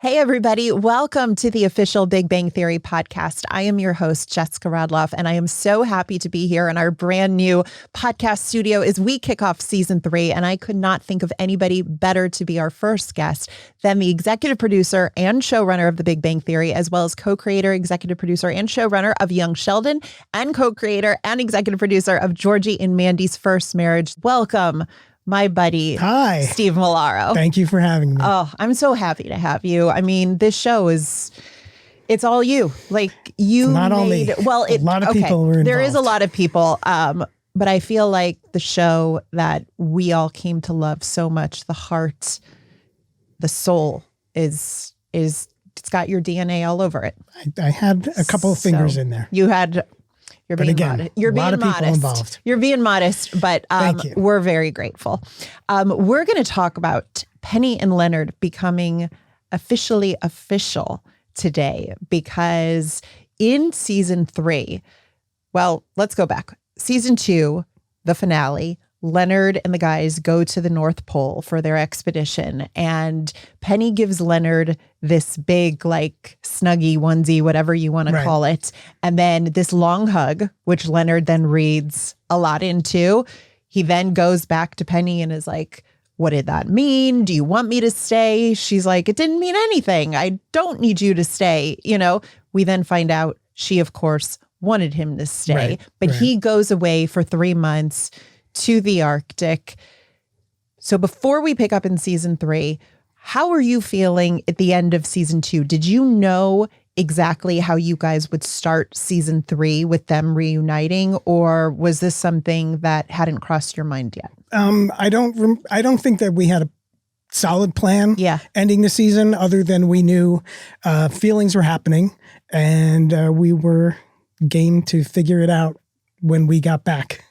Hey, everybody. Welcome to the official Big Bang Theory podcast. I am your host, Jessica Radloff, and I am so happy to be here in our brand new podcast studio as we kick off season 3. And I could not think of anybody better to be our first guest than the executive producer and showrunner of The Big Bang Theory, as well as co-creator, executive producer, and showrunner of Young Sheldon, and co-creator and executive producer of Georgie and Mandy's First Marriage. Welcome, my buddy, Hi, Steve Molaro. Thank you for having me. Oh, I'm so happy to have you. I mean, this show it's all you. Like you Not all me. Well, a lot of people were involved. There is a lot of people. But I feel like the show that we all came to love so much, the heart, the soul is it's got your DNA all over it. I had a couple of fingers in there. You're being modest. You're being modest. Involved. You're being modest, but we're very grateful. We're going to talk about Penny and Leonard becoming officially official today because in season 3, well, let's go back. Season 2, the finale, Leonard and the guys go to the North Pole for their expedition, and Penny gives Leonard this big, like, snuggie, onesie, whatever you want to call it, and then this long hug, which Leonard then reads a lot into. He then goes back to Penny and is like, what did that mean? Do you want me to stay? She's like, it didn't mean anything. I don't need you to stay. You know, we then find out she, of course, wanted him to stay, but he goes away for 3 months to the Arctic. So before we pick up in season 3, how are you feeling at the end of season 2? Did you know exactly how you guys would start season 3 with them reuniting, or was this something that hadn't crossed your mind yet? I don't think that we had a solid plan ending the season, other than we knew feelings were happening and we were game to figure it out when we got back.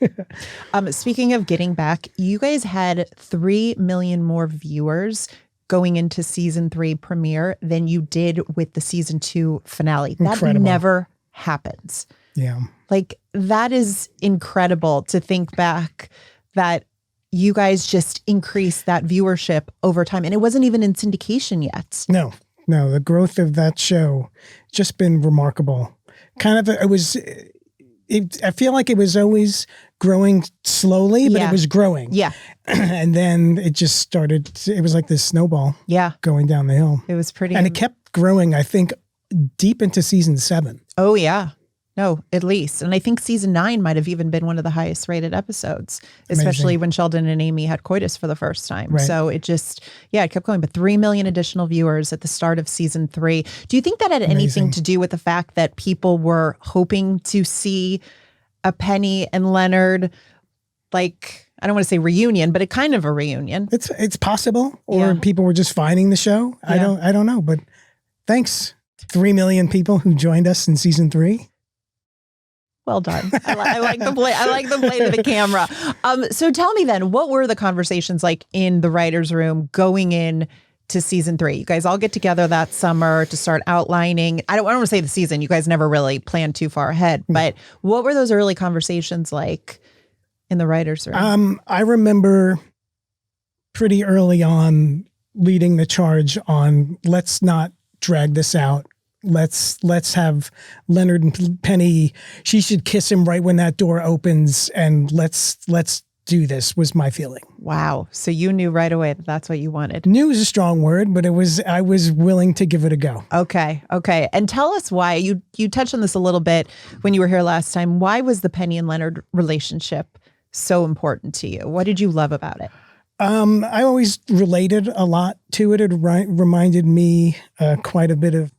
Speaking of getting back, you guys had 3 million more viewers going into season 3 premiere than you did with the season 2 finale. That never happens. Yeah. Like, that is incredible to think back that you guys just increased that viewership over time. And it wasn't even in syndication yet. No, the growth of that show just been remarkable. I feel like it was always growing slowly, but it was growing. Yeah. And then it just started, it was like this snowball going down the hill. It was pretty. And it kept growing, I think, deep into season 7. Oh, yeah. No, at least. And I think season 9 might have even been one of the highest rated episodes, especially when Sheldon and Amy had coitus for the first time. Right. So it just, it kept going. But 3 million additional viewers at the start of season 3. Do you think that had anything to do with the fact that people were hoping to see a Penny and Leonard, like, I don't want to say reunion, but a kind of a reunion? It's possible. Or people were just finding the show. Yeah. I don't know. But thanks, 3 million people who joined us in season 3. Well done. I like the play. I like the play to the camera. So tell me then, what were the conversations like in the writer's room going in to season 3? You guys all get together that summer to start outlining. I don't want to say the season. You guys never really planned too far ahead. But what were those early conversations like in the writer's room? I remember pretty early on leading the charge on, let's not drag this out. Let's have Leonard and Penny. She should kiss him right when that door opens, and let's do this, was my feeling. Wow. So you knew right away that that's what you wanted. Knew is a strong word, but I was willing to give it a go. Okay. And tell us why. You touched on this a little bit when you were here last time. Why was the Penny and Leonard relationship so important to you? What did you love about it? I always related a lot to it. It reminded me quite a bit of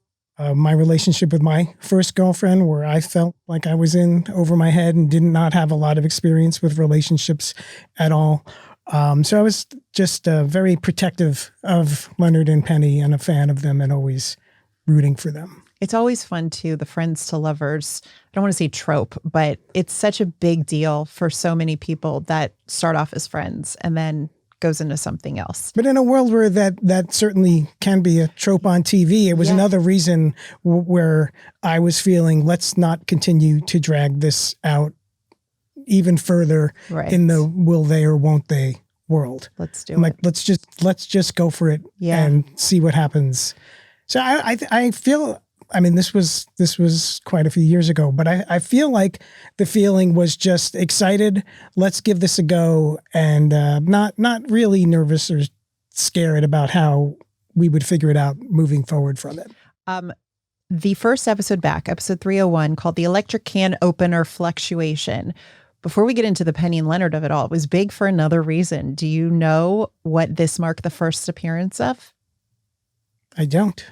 my relationship with my first girlfriend, where I felt like I was in over my head and did not have a lot of experience with relationships at all. So I was just very protective of Leonard and Penny and a fan of them and always rooting for them. It's always fun too, the friends to lovers, I don't want to say trope, but it's such a big deal for so many people that start off as friends and then goes into something else. But in a world where that certainly can be a trope on TV, it was another reason where I was feeling, let's not continue to drag this out even further in the will they or won't they world. Let's do it. Like, let's just go for it and see what happens. So I feel, I mean, this was quite a few years ago, but I feel like the feeling was just excited. Let's give this a go, and not really nervous or scared about how we would figure it out moving forward from it. The first episode back, episode 301, called The Electric Can Opener Fluctuation. Before we get into the Penny and Leonard of it all, it was big for another reason. Do you know what this marked the first appearance of? I don't.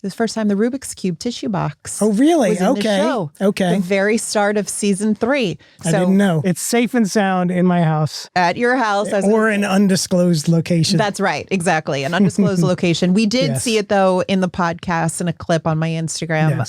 It was the first time the Rubik's Cube tissue box. Oh, really? Was in the show. Okay. The very start of season 3. I didn't know. It's safe and sound in my house. At your house. Or an undisclosed location. That's right. Exactly. An undisclosed location. We did see it, though, in the podcast and a clip on my Instagram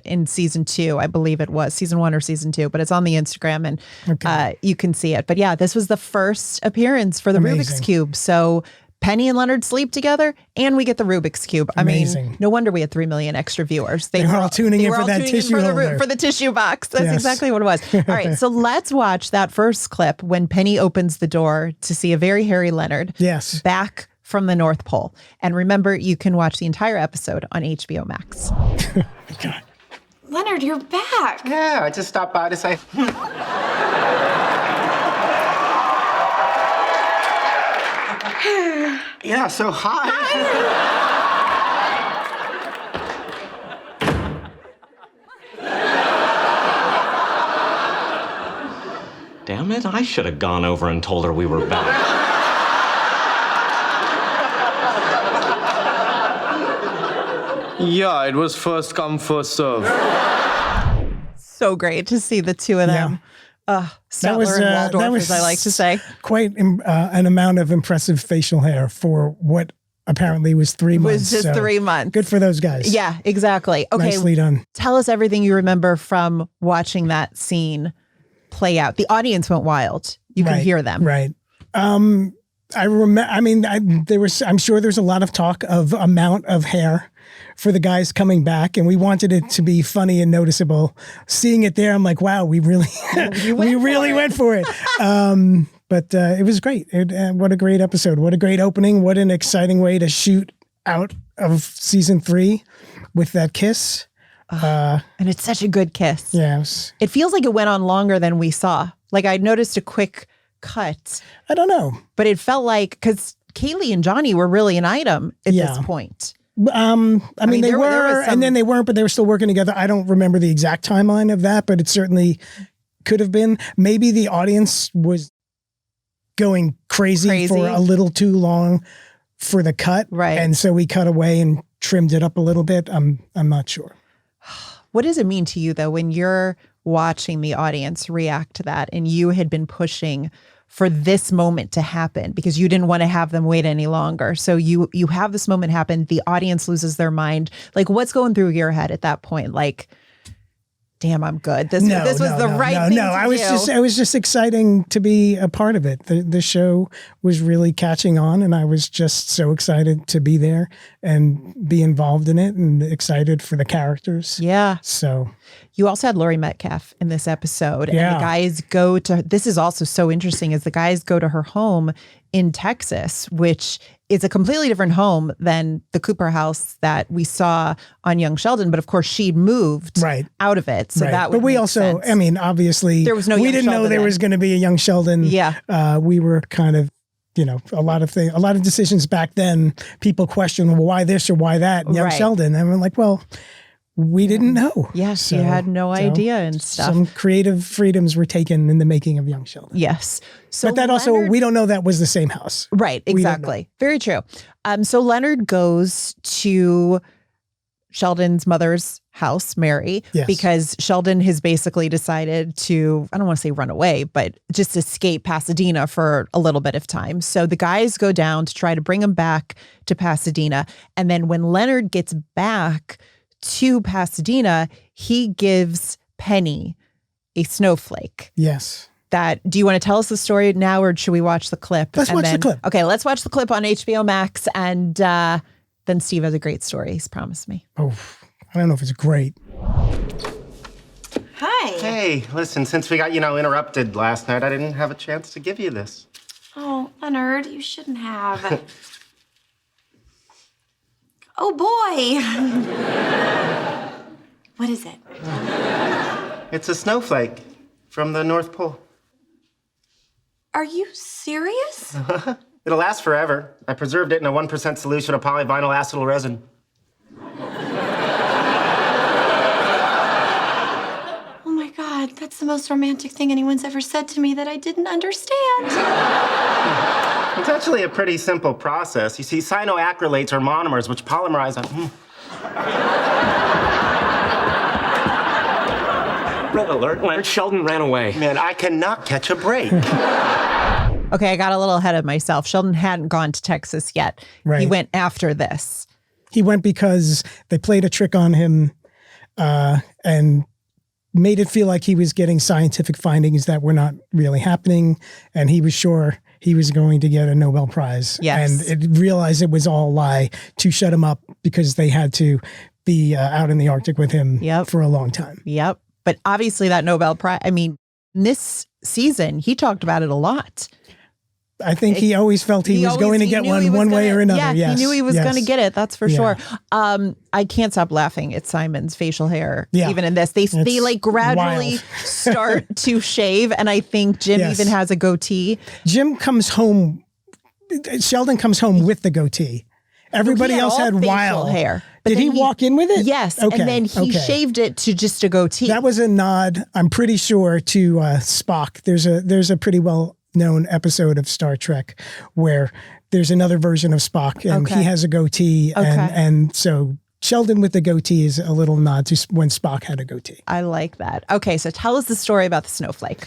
in season 2. I believe it was season 1 or season 2, but it's on the Instagram and you can see it. But yeah, this was the first appearance for the Rubik's Cube. So Penny and Leonard sleep together, and we get the Rubik's Cube. Amazing. I mean, no wonder we had 3 million extra viewers. They were all tuning in for that tissue holder. For the tissue box. That's exactly what it was. All right, so let's watch that first clip when Penny opens the door to see a very hairy Leonard back from the North Pole. And remember, you can watch the entire episode on HBO MAX. God. Leonard, you're back. Yeah, I just stopped by to say... Yeah, so hi. Damn it, I should have gone over and told her we were back. Yeah, it was first come, first serve. So great to see the two of them. Statler and Waldorf, as I like to say. Quite an amount of impressive facial hair for what apparently was 3 months. It was just 3 months. Good for those guys. Yeah, exactly. Okay, nicely done. Tell us everything you remember from watching that scene play out. The audience went wild. You could hear them. Right. I remember. I mean, I'm sure there's a lot of talk of amount of hair for the guys coming back, and we wanted it to be funny and noticeable. Seeing it there, I'm like, wow, we really, went for it. But it was great. What a great episode! What a great opening! What an exciting way to shoot out of season 3 with that kiss. And it's such a good kiss. Yes, it feels like it went on longer than we saw. Like I noticed a quick cut. I don't know, but it felt like because Kaley and Johnny were really an item at this point. I mean, they were, and then they weren't, but they were still working together. I don't remember the exact timeline of that, but it certainly could have been. Maybe the audience was going crazy for a little too long for the cut. Right. And so we cut away and trimmed it up a little bit. I'm not sure. What does it mean to you, though, when you're watching the audience react to that and you had been pushing for this moment to happen because you didn't want to have them wait any longer? So you have this moment happen, the audience loses their mind. Like, what's going through your head at that point? Like, damn, I'm good. This was the right thing to do. It was just exciting to be a part of it. The show was really catching on, and I was just so excited to be there and be involved in it, and excited for the characters. Yeah. So you also had Laurie Metcalf in this episode, and the guys go to. This is also so interesting, is the guys go to her home in Texas, which is a completely different home than the Cooper house that we saw on Young Sheldon. But of course, she'd moved out of it. So that would But we also, sense. I mean, obviously, there was no we Young didn't Sheldon know there was going to be a Young Sheldon. Yeah. We were kind of, a lot of decisions back then, people question, well, why this or why that? Young Sheldon. And we're like, well, we didn't know. Yes, so, you had no idea and stuff. Some creative freedoms were taken in the making of Young Sheldon. Yes. So but that also, we don't know that was the same house. Right, exactly. Very true. So Leonard goes to Sheldon's mother's house, Mary, because Sheldon has basically decided to, I don't want to say run away, but just escape Pasadena for a little bit of time. So the guys go down to try to bring him back to Pasadena. And then when Leonard gets back to Pasadena, he gives Penny a snowflake. Yes. Do you want to tell us the story now, or should we watch the clip? Let's watch the clip. Okay, let's watch the clip on HBO Max, and then Steve has a great story. He's promised me. Oh, I don't know if it's great. Hi. Hey, listen, since we got, interrupted last night, I didn't have a chance to give you this. Oh, Leonard, you shouldn't have. Oh, boy. What is it? It's a snowflake from the North Pole. Are you serious? It'll last forever. I preserved it in a 1% solution of polyvinyl acetyl resin. Oh my God, that's the most romantic thing anyone's ever said to me that I didn't understand. It's actually a pretty simple process. You see, cyanoacrylates are monomers which polymerize on... Red alert, Leonard. Sheldon ran away. Man, I cannot catch a break. Okay, I got a little ahead of myself. Sheldon hadn't gone to Texas yet. Right. He went after this. He went because they played a trick on him and made it feel like he was getting scientific findings that were not really happening. And he was sure he was going to get a Nobel Prize. Yes. And it realized it was all a lie to shut him up because they had to be out in the Arctic with him for a long time. Yep. But obviously that Nobel Prize, I mean, this season, he talked about it a lot. I think he always felt he was going to get one way or another. Yeah, yes. he knew he was going to get it. That's for sure. Yeah. I can't stop laughing at Simon's facial hair. Even in this, they like gradually start to shave, and I think Jim even has a goatee. Jim comes home. Sheldon comes home with the goatee. Everybody else had wild hair. Did he walk in with it? Yes. Okay. And then he shaved it to just a goatee. That was a nod, I'm pretty sure, to Spock. There's a pretty well-known episode of Star Trek where there's another version of Spock and he has a goatee. And so Sheldon with the goatee is a little nod to when Spock had a goatee. I like that. Okay, so tell us the story about the snowflake.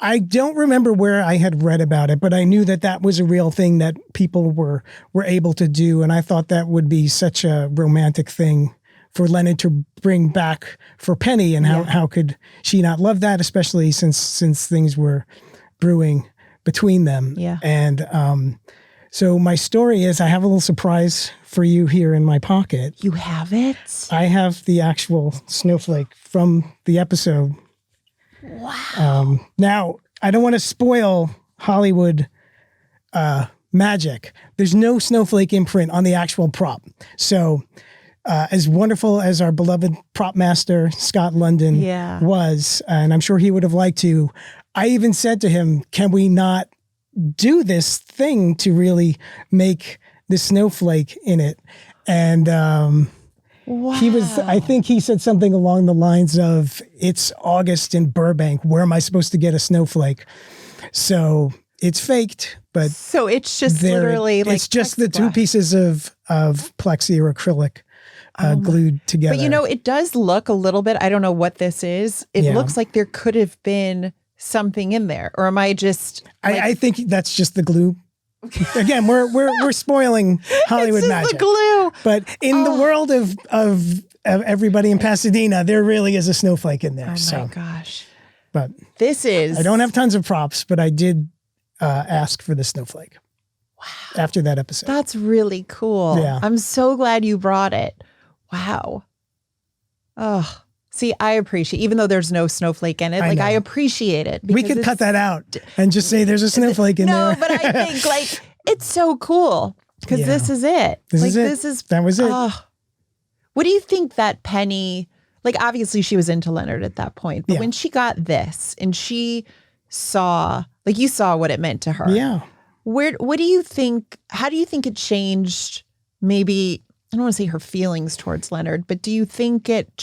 I don't remember where I had read about it, but I knew that was a real thing that people were able to do. And I thought that would be such a romantic thing for Leonard to bring back for Penny. And how could she not love that, especially since things were brewing between them. Yeah. And so my story is I have a little surprise for you here in my pocket. You have it? I have the actual snowflake from the episode. Wow. Now, I don't want to spoil Hollywood magic. There's no snowflake imprint on the actual prop. So as wonderful as our beloved prop master, Scott London, was, and I'm sure he would have liked to, I even said to him, can we not do this thing to really make the snowflake in it? And he was, I think he said something along the lines of, it's August in Burbank. Where am I supposed to get a snowflake? So it's faked, but so it's just literally like it's just the two pieces of plexi or acrylic glued together. But it does look a little bit, I don't know what this is. It looks like there could have been something in there, or am I just? I think that's just the glue. Again, we're spoiling Hollywood magic. The glue. But in the world of everybody in Pasadena, there really is a snowflake in there. Oh my gosh! But this is. I don't have tons of props, but I did ask for the snowflake. Wow! After that episode, that's really cool. Yeah, I'm so glad you brought it. Wow. Oh. See, I appreciate, even though there's no snowflake in it, I appreciate it. We could cut that out and just say there's a snowflake in there. No, but I think it's so cool because this is it. That was it. What do you think that Penny, obviously she was into Leonard at that point, but when she got this and she saw, you saw what it meant to her. Yeah. What do you think, how do you think it changed maybe, I don't want to say her feelings towards Leonard, but do you think it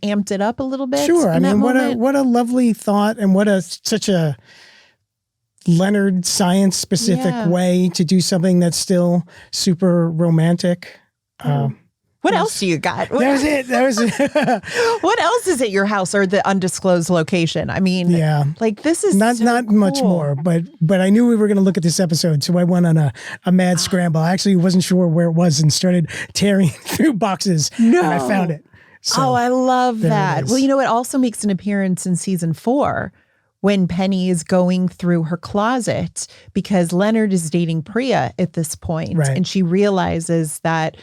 amped it up a little bit? Sure. I mean, what a lovely thought, and what such a Leonard science specific way to do something that's still super romantic. What else do you got? That was it. What else is at your house or the undisclosed location? I mean, this is not much more, but I knew we were going to look at this episode, so I went on a mad scramble. I actually wasn't sure where it was and started tearing through boxes. And I found it. So, I love that. Well, it also makes an appearance in season 4 when Penny is going through her closet because Leonard is dating Priya at this point, and she realizes that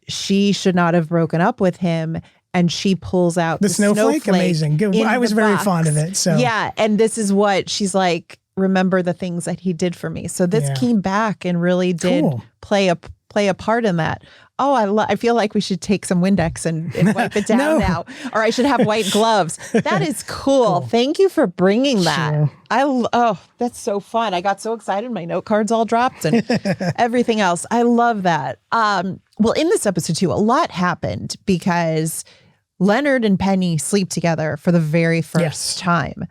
she should not have broken up with him, and she pulls out the snowflake. Amazing. Good. I was very fond of it. So yeah, and this is what she's like. remember the things that he did for me. So this came back and really did play a part in that. Oh, I feel like we should take some Windex and wipe it down now. Or I should have white gloves. That is cool. Thank you for bringing that. Sure. That's so fun. I got so excited. My note cards all dropped and everything else. I love that. Well, in this episode too, a lot happened because Leonard and Penny sleep together for the very first time.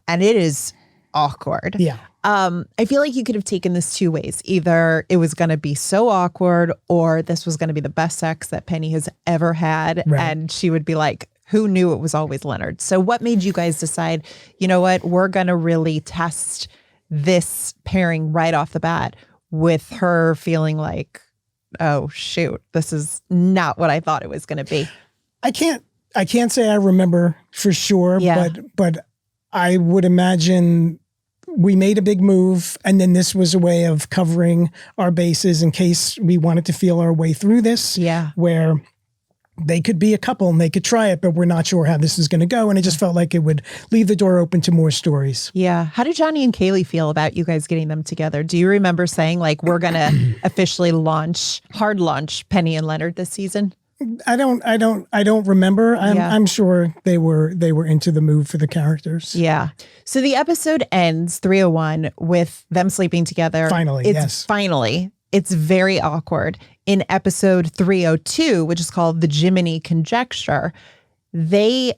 And it is awkward. Yeah. I feel like you could have taken this two ways. Either it was going to be so awkward or this was going to be the best sex that Penny has ever had. Right. And she would be like, who knew it was always Leonard? So what made you guys decide, you know what, we're going to really test this pairing right off the bat with her feeling like, oh, shoot, this is not what I thought it was going to be. I can't say I remember for sure, but I would imagine we made a big move, and then this was a way of covering our bases in case we wanted to feel our way through this. Yeah. Where they could be a couple and they could try it, but we're not sure how this is going to go. And it just felt like it would leave the door open to more stories. Yeah. How did Johnny and Kaley feel about you guys getting them together? Do you remember saying like, we're going to officially hard launch Penny and Leonard this season? I don't remember. I'm sure they were into the move for the characters. Yeah. So the episode ends 301 with them sleeping together. Finally. It's very awkward. In episode 302, which is called The Jiminy Conjecture, they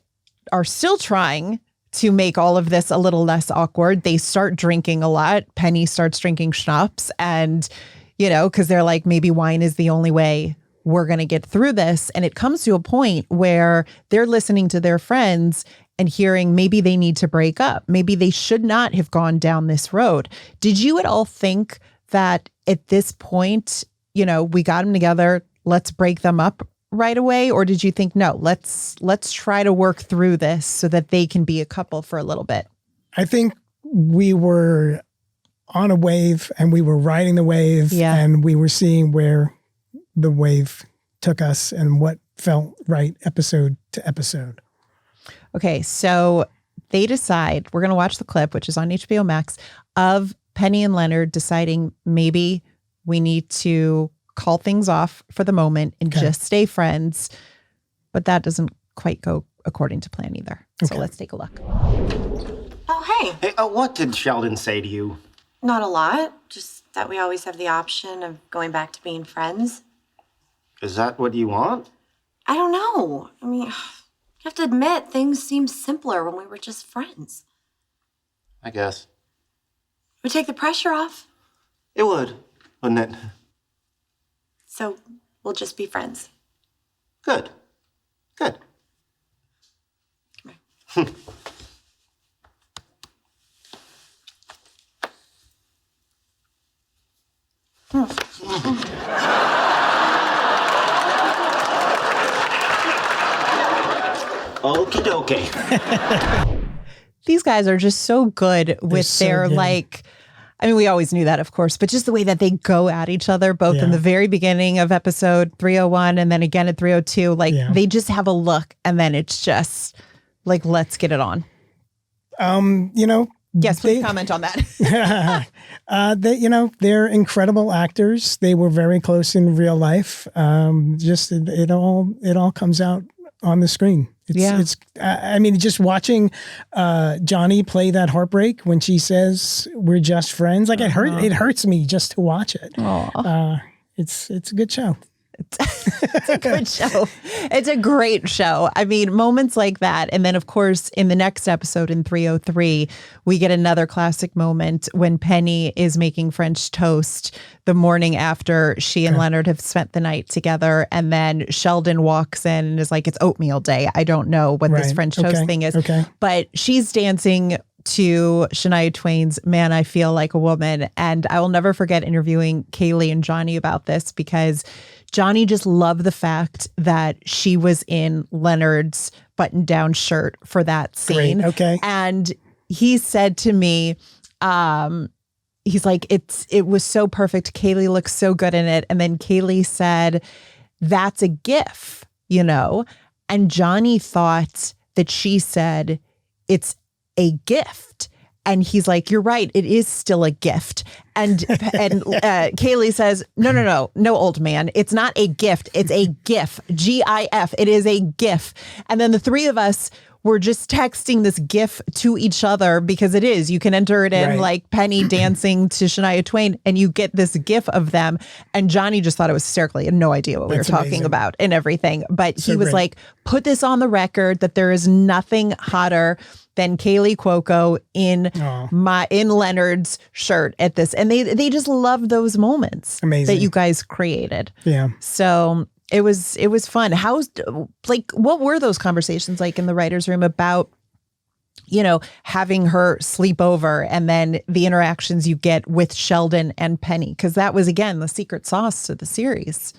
are still trying to make all of this a little less awkward. They start drinking a lot. Penny starts drinking schnapps and, because they're like, maybe wine is the only way we're going to get through this. And it comes to a point where they're listening to their friends and hearing maybe they need to break up. Maybe they should not have gone down this road. Did you at all think that at this point, we got them together, let's break them up right away? Or did you think, no, let's try to work through this so that they can be a couple for a little bit? I think we were on a wave and we were riding the wave and we were seeing where the wave took us and what felt right episode to episode. Okay, so they decide, we're going to watch the clip, which is on HBO MAX, of Penny and Leonard deciding maybe we need to call things off for the moment and just stay friends. But that doesn't quite go according to plan either. So let's take a look. Oh, hey. Hey, what did Sheldon say to you? Not a lot. Just that we always have the option of going back to being friends. Is that what you want? I don't know. I mean, you have to admit, things seemed simpler when we were just friends. I guess. It would take the pressure off. It would, wouldn't it? So we'll just be friends. Good. Come here. Okie dokie. These guys are just so good with their like, I mean, we always knew that, of course, but just the way that they go at each other, both in the very beginning of episode 301 and then again at 302, like they just have a look and then it's just like, let's get it on. Yes, please comment on that. They're incredible actors. They were very close in real life. It all comes out on the screen. Just watching Johnny play that heartbreak when she says we're just friends, like it hurts me just to watch it. It's a good show. It's a good show. It's a great show. I mean, moments like that. And then, of course, in the next episode in 303, we get another classic moment when Penny is making French toast the morning after she and Leonard have spent the night together. And then Sheldon walks in and is like, it's oatmeal day. I don't know what this French toast thing is. But she's dancing to Shania Twain's Man, I Feel Like a Woman. And I will never forget interviewing Kaley and Johnny about this because Johnny just loved the fact that she was in Leonard's button-down shirt for that scene. Great. Okay. And he said to me, he's like, it was so perfect. Kaley looks so good in it. And then Kaley said, that's a gif, And Johnny thought that she said, it's a gift. And he's like, you're right. It is still a gift. And Kaley says, no, old man. It's not a gift. It's a GIF. GIF. It is a GIF. And then the three of us were just texting this GIF to each other because it is. You can enter it in like Penny dancing to Shania Twain and you get this GIF of them. And Johnny just thought it was hysterical. He had no idea what we were talking about and everything. But he was like, put this on the record that there is nothing hotter than Kaley Cuoco in Leonard's shirt at this. And they just love those moments that you guys created. Yeah. So it was fun. What were those conversations like in the writer's room about, having her sleep over and then the interactions you get with Sheldon and Penny? Because that was, again, the secret sauce to the series.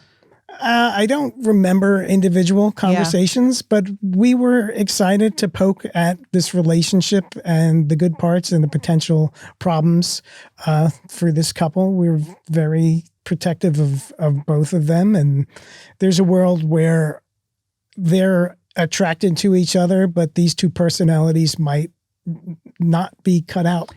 I don't remember individual conversations, but we were excited to poke at this relationship and the good parts and the potential problems for this couple. We were very protective of both of them. And there's a world where they're attracted to each other, but these two personalities might not be cut out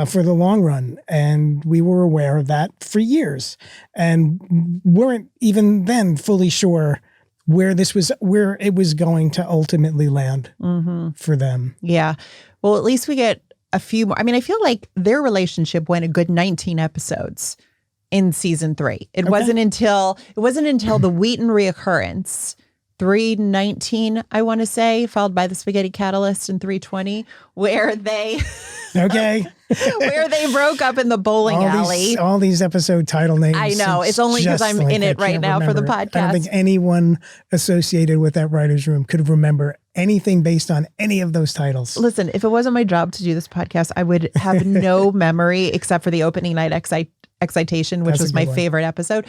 for the long run. And we were aware of that for years and weren't even then fully sure where it was going to ultimately land for them. Yeah. Well, at least we get a few more. I mean, I feel like their relationship went a good 19 episodes in season 3. It wasn't until the Wheaton reoccurrence, 319, I want to say, followed by the Spaghetti Catalyst in 320, where they where they broke up in the bowling alley. All these episode title names. I know. It's only because I'm in it right now for the podcast. I don't think anyone associated with that writer's room could remember anything based on any of those titles. Listen, if it wasn't my job to do this podcast, I would have no memory except for the opening night excitation, which was my favorite episode.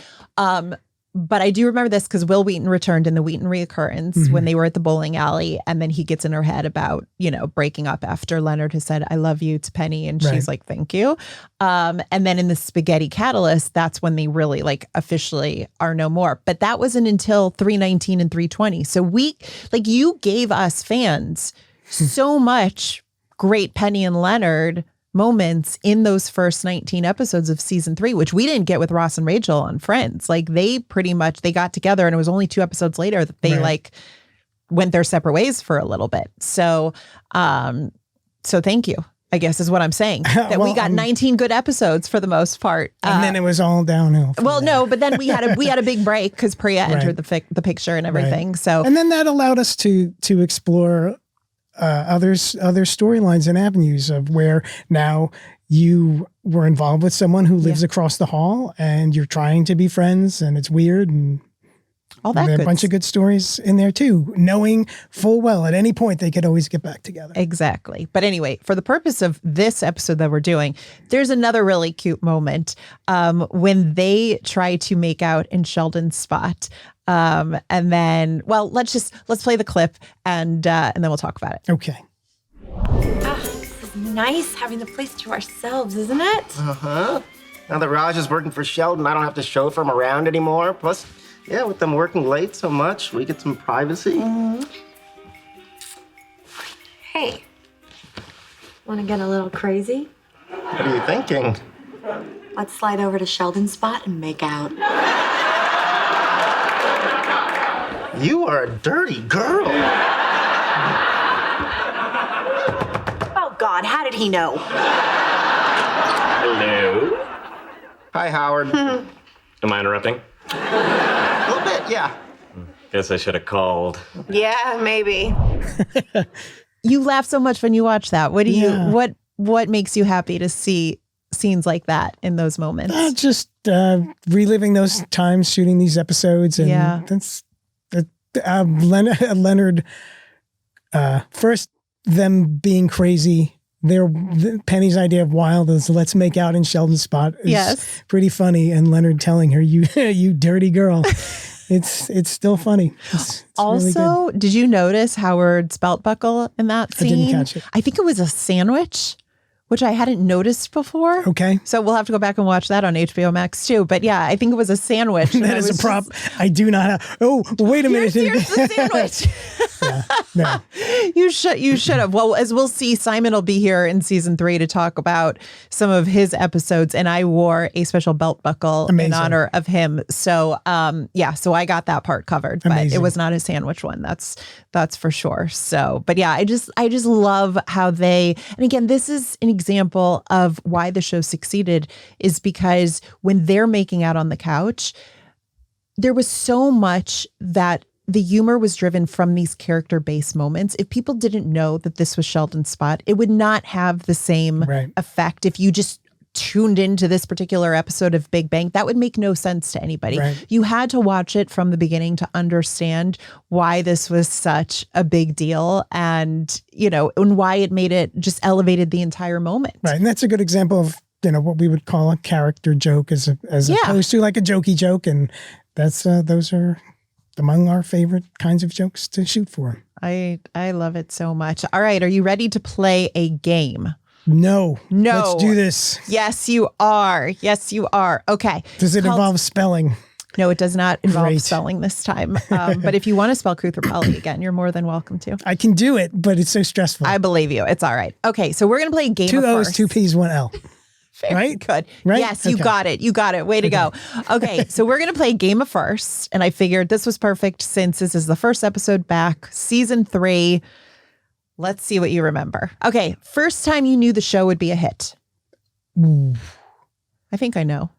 But I do remember this because Will Wheaton returned in the Wheaton reoccurrence when they were at the bowling alley. And then he gets in her head about, breaking up after Leonard has said, I love you to Penny. And she's like, thank you. And then in the Spaghetti Catalyst, that's when they really officially are no more. But that wasn't until 319 and 320. So you gave us fans so much great Penny and Leonard moments in those first 19 episodes of season 3, which we didn't get with Ross and Rachel on Friends. They got together and it was only 2 episodes later that they went their separate ways for a little bit. So thank you, I guess is what I'm saying, that we got 19 good episodes for the most part. And then it was all downhill. No, but then we had a big break because Priya entered the picture and everything. So, and then that allowed us to explore other storylines and avenues of where now you were involved with someone who lives across the hall and you're trying to be friends and it's weird and all that. There are a bunch of good stories in there too, knowing full well at any point they could always get back together. Exactly. But anyway, for the purpose of this episode that we're doing, there's another really cute moment when they try to make out in Sheldon's spot. And then, let's play the clip and then we'll talk about it. Okay. This is nice having the place to ourselves, isn't it? Uh-huh. Now that Raj is working for Sheldon, I don't have to chauffeur him around anymore. Plus, with them working late so much, we get some privacy. Hey, want to get a little crazy? What are you thinking? Let's slide over to Sheldon's spot and make out. You are a dirty girl. Oh, God, how did he know? Hello? Hi, Howard. Am I interrupting? A little bit, yeah. Guess I should have called. Yeah, maybe. You laugh so much when you watch that. What do you what makes you happy to see scenes like that in those moments? Just reliving those times shooting these episodes, and that's Leonard. First, them being crazy. Penny's idea of wild is let's make out in Sheldon's spot is pretty funny, and Leonard telling her you dirty girl. It's still funny. It's also, really did you notice Howard's belt buckle in that scene? I didn't catch it. I think it was a sandwich which I hadn't noticed before. Okay. So we'll have to go back and watch that on HBO Max too. But yeah, I think it was a sandwich. That is a prop. I do not have. Oh, wait a minute. Here's the sandwich. No. You should have. Well, as we'll see, Simon will be here in season 3 to talk about some of his episodes, and I wore a special belt buckle in honor of him. So so I got that part covered, but it was not a sandwich one. That's for sure. So, but yeah, I just love how and again, this is an example of why the show succeeded, is because when they're making out on the couch, there was so much that the humor was driven from these character-based moments. If people didn't know that this was Sheldon Spot, it would not have the same effect if you just tuned into this particular episode of Big Bang. That would make no sense to anybody. Right. You had to watch it from the beginning to understand why this was such a big deal, and and why it just elevated the entire moment. Right. And that's a good example of, what we would call a character joke as opposed to like a jokey joke. And that's those are among our favorite kinds of jokes to shoot for. I love it so much. All right. Are you ready to play a game? No. Let's do this. Yes, you are. Okay. Does it involve spelling? No, it does not involve spelling this time. But if you want to spell Kruth or Pelly again, you're more than welcome to. I can do it, but it's so stressful. I believe you. It's all right. Okay, so we're going to play a game 2 of O's, first. 2 P's, 1 L. Very good. Right? Yes, you got it. Way to go. Okay, so we're going to play a game of first. And I figured this was perfect since this is the first episode back, season 3. Let's see what you remember. Okay, first time you knew the show would be a hit. Ooh. I think I know.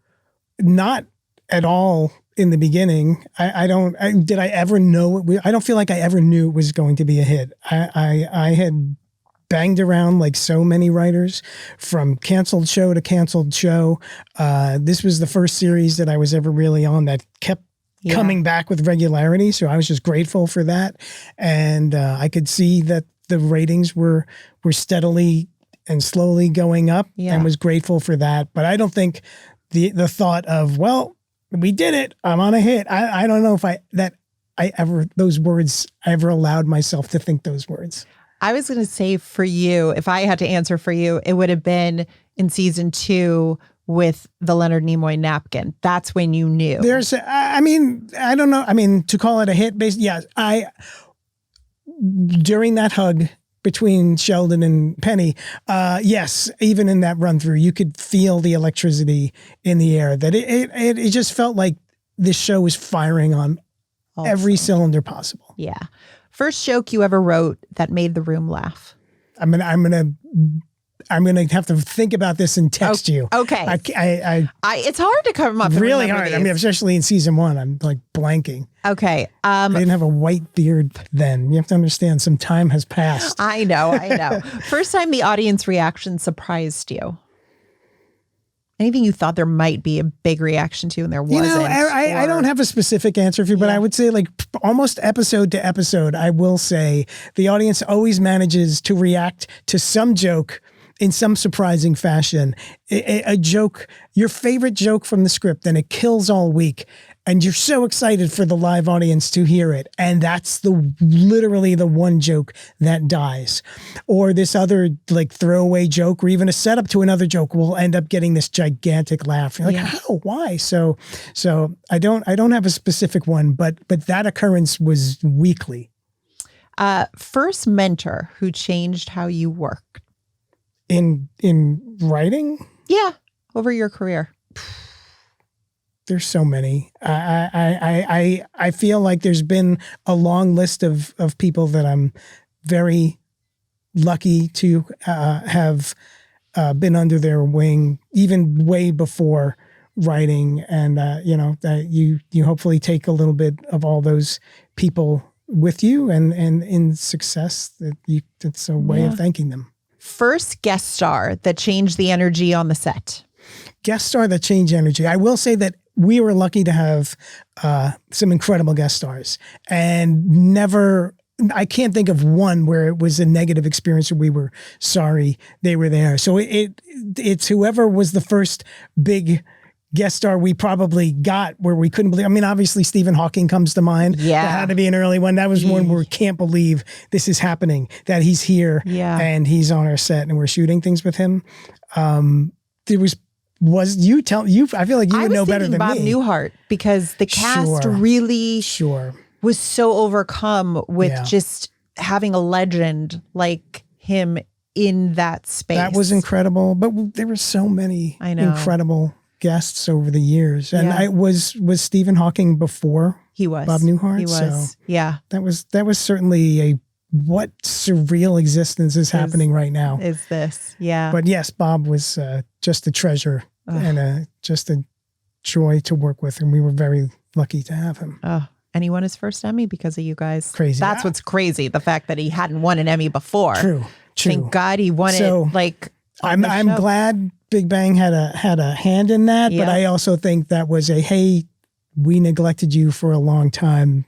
Not at all in the beginning. Did I ever know I don't feel like I ever knew it was going to be a hit. I had banged around like so many writers, from canceled show to canceled show. This was the first series that I was ever really on that kept coming back with regularity. So I was just grateful for that. And I could see that the ratings were steadily and slowly going up, and was grateful for that. But I don't think the thought of, well, we did it, I'm on a hit. I don't know if I ever allowed myself to think those words. I was going to say, for you, if I had to answer for you, it would have been in season 2 with the Leonard Nimoy napkin. That's when you knew. I don't know. To call it a hit, during that hug between Sheldon and Penny, yes, even in that run through, you could feel the electricity in the air, that it just felt like this show was firing on every cylinder possible. Yeah. First joke you ever wrote that made the room laugh. I'm gonna have to think about this and text you. Okay. It's hard to come up. Really hard. These. Especially in season 1, I'm like blanking. Okay. I didn't have a white beard then. You have to understand, some time has passed. I know. First time the audience reaction surprised you. Anything you thought there might be a big reaction to and there wasn't? I don't have a specific answer for you, but I would say, like, almost episode to episode, I will say the audience always manages to react to some joke in some surprising fashion. A joke, your favorite joke from the script, and it kills all week. And you're so excited for the live audience to hear it. And that's literally the one joke that dies. Or this other like throwaway joke, or even a setup to another joke, will end up getting this gigantic laugh. You're like, how? Why? So I don't have a specific one, but that occurrence was weekly. First mentor who changed how you work. In writing? Yeah, over your career. There's so many. I feel like there's been a long list of people that I'm very lucky to have been under their wing, even way before writing. And you hopefully take a little bit of all those people with you, and in success, it's a way of thanking them. First guest star that changed the energy on the set. Guest star that changed energy. I will say that we were lucky to have some incredible guest stars, and I can't think of one where it was a negative experience or we were sorry they were there. So it's whoever was the first big guest star we probably got where we couldn't believe. I mean, obviously Stephen Hawking comes to mind. Yeah. That had to be an early one. That was one where we can't believe this is happening, that he's here and he's on our set and we're shooting things with him. There was you tell you I feel like you would know better than Bob me. Newhart, because the cast really was so overcome with just having a legend like him in that space. That was incredible. But there were so many incredible guests over the years. And I was Stephen Hawking before he was Bob Newhart. He was. So that was certainly a what surreal existence is happening right now. Is this? Yeah. But yes, Bob was just a treasure and just a joy to work with. And we were very lucky to have him. And he won his first Emmy because of you guys. Crazy. That's what's crazy. The fact that he hadn't won an Emmy before. True. Thank God he won it. Like, I'm glad Big Bang had a hand in that. But I also think that was hey, we neglected you for a long time.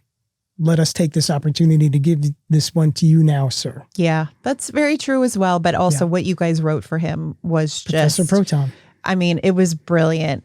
Let us take this opportunity to give this one to you now, sir. Yeah, that's very true as well. But also what you guys wrote for him was Professor Proton. I mean, it was brilliant.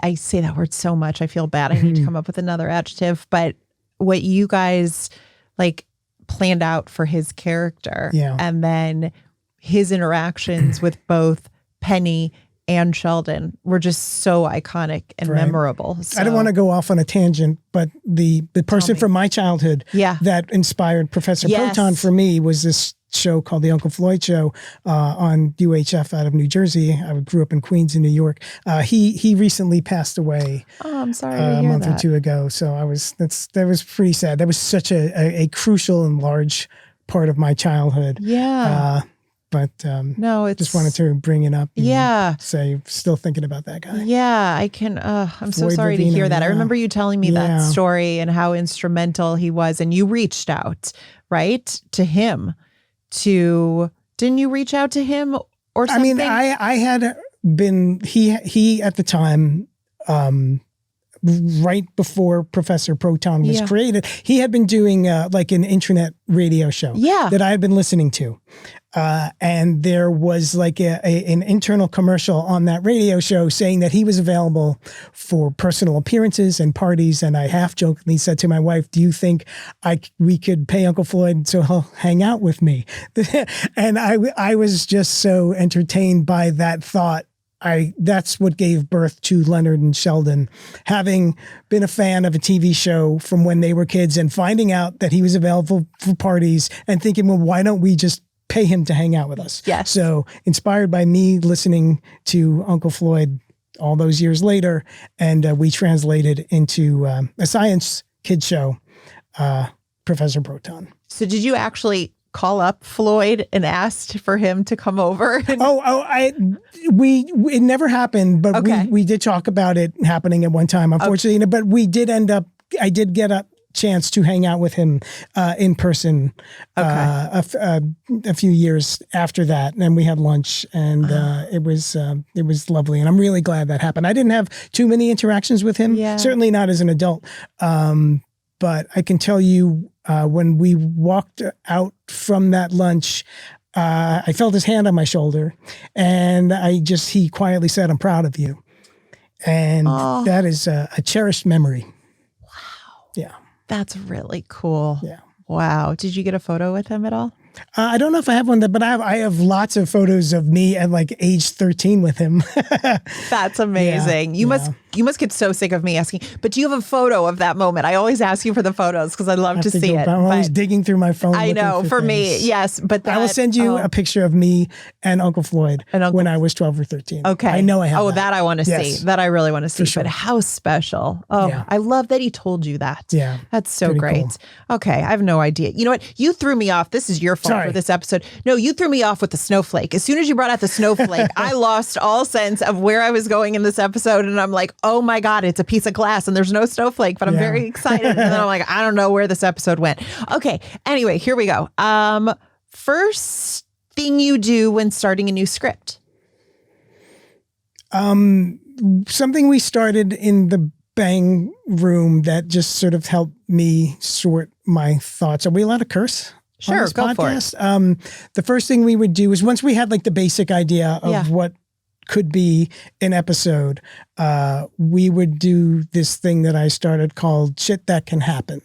I say that word so much, I feel bad. I need to come up with another adjective. But what you guys like planned out for his character and then his interactions with both Penny and Sheldon were just so iconic and memorable. So, I don't want to go off on a tangent, but the person from my childhood that inspired Professor Proton for me was this show called The Uncle Floyd Show on UHF out of New Jersey. I grew up in Queens in New York. He recently passed away. Oh, I'm sorry a month or two ago. So that was pretty sad. That was such a crucial and large part of my childhood. Yeah. But just wanted to bring it up. And say, still thinking about that guy. Yeah, I can. I'm so sorry to hear that. I remember you telling me that story and how instrumental he was, and you reached out, right, to him. Didn't you reach out to him or something? I mean, I had been he at the time. Right before Professor Proton was created, he had been doing like an internet radio show that I had been listening to. And there was like an internal commercial on that radio show saying that he was available for personal appearances and parties. And I half jokingly said to my wife, do you think we could pay Uncle Floyd so he'll hang out with me? And I was just so entertained by that thought. That's what gave birth to Leonard and Sheldon. Having been a fan of a TV show from when they were kids and finding out that he was available for parties and thinking, well, why don't we just pay him to hang out with us? Yes. So inspired by me listening to Uncle Floyd all those years later, and we translated into a science kid show, Professor Proton. So did you actually call up Floyd and asked for him to come over? It never happened, but we did talk about it happening at one time, unfortunately. But we did I did get a chance to hang out with him in person a few years after that, and we had lunch, and it was lovely, and I'm really glad that happened. I didn't have too many interactions with him, certainly not as an adult, but I can tell you when we walked out from that lunch, I felt his hand on my shoulder, and he quietly said, "I'm proud of you," and that is a cherished memory. Wow. Yeah. That's really cool. Yeah. Wow. Did you get a photo with him at all? I don't know if I have one, but I have lots of photos of me at like age 13 with him. That's amazing. You must get so sick of me asking, but do you have a photo of that moment? I always ask you for the photos because I love to see it. I'm always digging through my phone. I know, for me, yes. But I will send you a picture of me and Uncle Floyd when I was 12 or 13. Okay. I know I have that. That I want to see. That I really want to see. Sure. But how special. I love that he told you that. Yeah. That's so Pretty great. Cool. Okay. I have no idea. You know what? You threw me off. This is your fault for this episode. No, you threw me off with the snowflake. As soon as you brought out the snowflake, I lost all sense of where I was going in this episode. And I'm like, oh my God, it's a piece of glass and there's no snowflake, but I'm very excited. And then I'm like, I don't know where this episode went. Okay. Anyway, here we go. First thing you do when starting a new script. Something we started in the Bang room that just sort of helped me sort my thoughts. Are we allowed to curse? Sure, on this go podcast? For it. The first thing we would do is once we had like the basic idea of what could be an episode, we would do this thing that I started called Shit That Can Happen.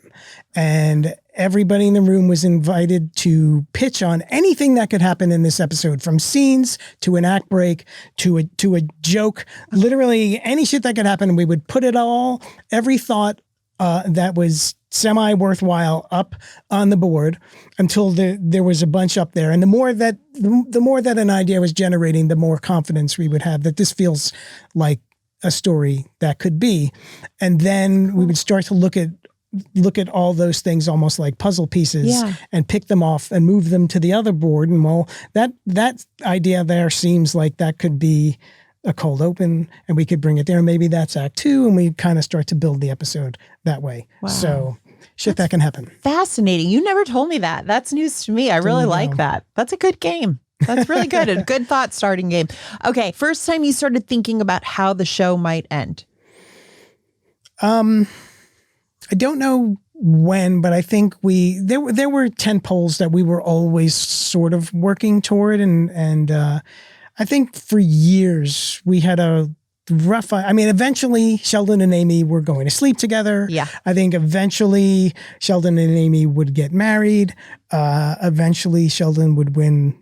And everybody in the room was invited to pitch on anything that could happen in this episode, from scenes to an act break to a joke, literally any shit that could happen. And we would put it all, every thought that was semi worthwhile up on the board until there was a bunch up there. And the more that an idea was generating, the more confidence we would have that this feels like a story that could be. And then we would start to look at all those things almost like puzzle pieces and pick them off and move them to the other board. And well, that idea there seems like that could be a cold open and we could bring it there. Maybe that's act 2 and we kind of start to build the episode that way. Wow. So that can happen. Fascinating. You never told me that. That's news to me. I really like that. That's a good game. That's really good. A good thought starting game. Okay. First time you started thinking about how the show might end. I don't know when, but I think there were 10 polls that we were always sort of working toward. And I think for years we had a rough, eventually Sheldon and Amy were going to sleep together. Yeah. I think eventually Sheldon and Amy would get married. Eventually Sheldon would win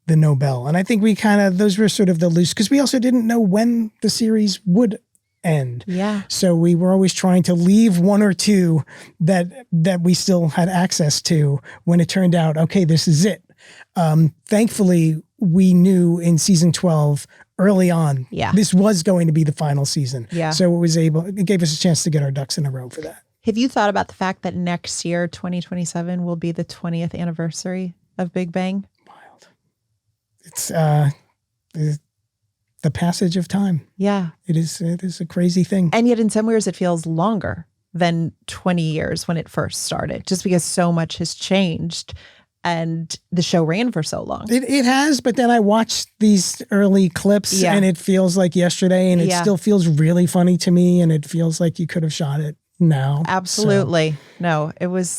the Nobel. And I think those were sort of the loose, because we also didn't know when the series would end. Yeah. So we were always trying to leave one or two that we still had access to when it turned out, okay, this is it. Thankfully, we knew in season 12 early on, this was going to be the final season. Yeah. So it gave us a chance to get our ducks in a row for that. Have you thought about the fact that next year, 2027, will be the 20th anniversary of Big Bang? Wild. It's the passage of time. Yeah. It is a crazy thing. And yet in some ways it feels longer than 20 years when it first started, just because so much has changed and the show ran for so long. It has, but then I watched these early clips and it feels like yesterday and it still feels really funny to me and it feels like you could have shot it now. Absolutely. So, no, it was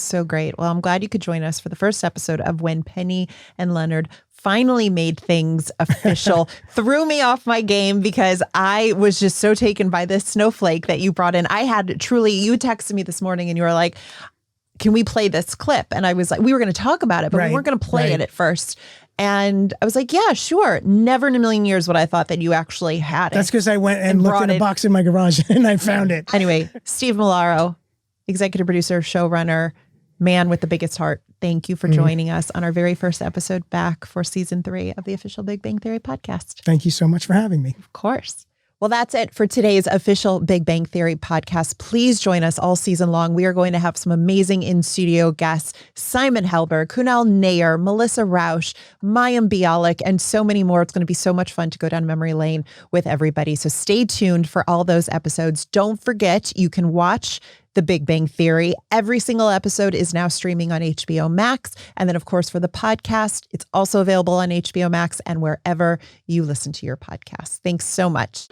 so great. Well, I'm glad you could join us for the first episode of When Penny and Leonard finally made things official. Threw me off my game because I was just so taken by this snowflake that you brought in. You texted me this morning and you were like, can we play this clip? And I was like, we were going to talk about it, but we weren't going to play it at first. And I was like, yeah, sure. Never in a million years would I thought that you actually had it. That's because I went and looked in a box in my garage and I found it. Anyway, Steve Molaro, executive producer, showrunner, man with the biggest heart. Thank you for joining us on our very first episode back for season 3 of the official Big Bang Theory podcast. Thank you so much for having me. Of course. Well, that's it for today's official Big Bang Theory podcast. Please join us all season long. We are going to have some amazing in-studio guests: Simon Helberg, Kunal Nair, Melissa Rausch, Mayim Bialik, and so many more. It's going to be so much fun to go down memory lane with everybody. So stay tuned for all those episodes. Don't forget, you can watch The Big Bang Theory. Every single episode is now streaming on HBO Max. And then, of course, for the podcast, it's also available on HBO Max and wherever you listen to your podcasts. Thanks so much.